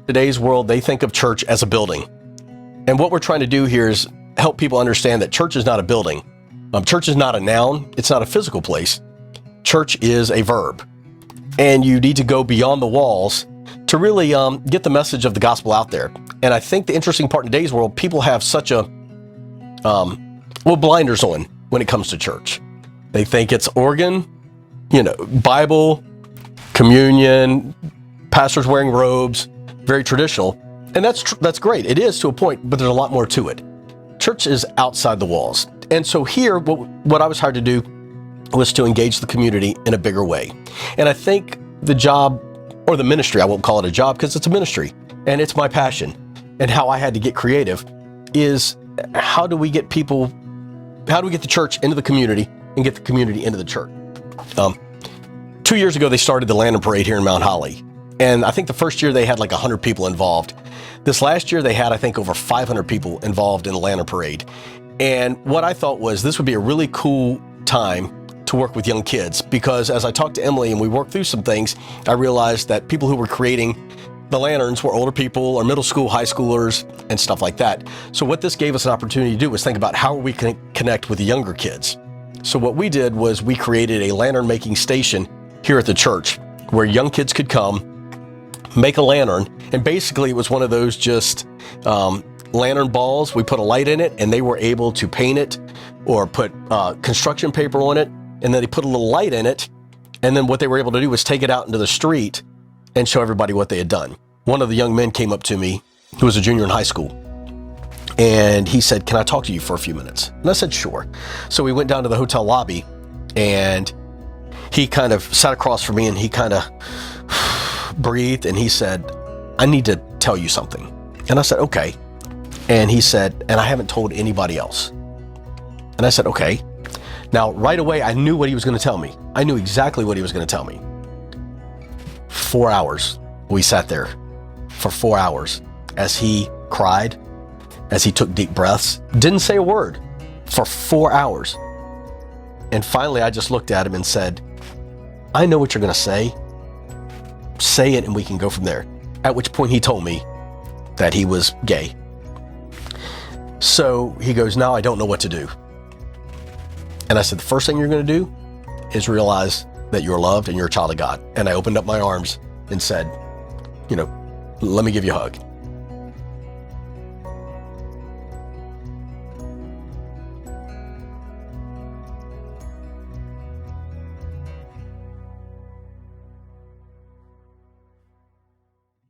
today's world, they think of church as a building. And what we're trying to do here is help people understand that church is not a building. Church is not a noun. It's not a physical place. Church is a verb. And you need to go beyond the walls to really get the message of the gospel out there. And I think the interesting part in today's world, people have such a, blinders on when it comes to church. They think it's organ, Bible, communion, pastors wearing robes, very traditional. And that's great. It is to a point, but there's a lot more to it. Church is outside the walls. And so here, what I was hired to do was to engage the community in a bigger way. And I think the job, or the ministry, I won't call it a job because it's a ministry, and it's my passion. And how I had to get creative is how do we get the church into the community and get the community into the church? 2 years ago, they started the Lantern Parade here in Mount Holly. And I think the first year they had like 100 people involved. This last year they had, I think, over 500 people involved in the Lantern Parade. And what I thought was this would be a really cool time to work with young kids, because as I talked to Emily and we worked through some things, I realized that people who were creating the lanterns were older people or middle school, high schoolers, and stuff like that. So what this gave us an opportunity to do was think about how we can connect with the younger kids. So what we did was we created a lantern making station here at the church where young kids could come, make a lantern, and basically it was one of those just lantern balls. We put a light in it and they were able to paint it or put construction paper on it, and then they put a little light in it, and then what they were able to do was take it out into the street and show everybody what they had done. One of the young men came up to me who was a junior in high school, and he said, "Can I talk to you for a few minutes?" And I said, "Sure." So we went down to the hotel lobby, and he kind of sat across from me and he kind of breathed and he said, "I need to tell you something." And I said, "Okay." And he said, "And I haven't told anybody else." And I said, "Okay." Now, right away, I knew what he was going to tell me. I knew exactly what he was going to tell me. 4 hours. We sat there for 4 hours as he cried, as he took deep breaths, didn't say a word for 4 hours. And finally, I just looked at him and said, "I know what you're going to say. Say it and we can go from there." At which point he told me that he was gay. So he goes, "Now I don't know what to do." And I said, "The first thing you're going to do is realize that you're loved and you're a child of God." And I opened up my arms and said, "Let me give you a hug."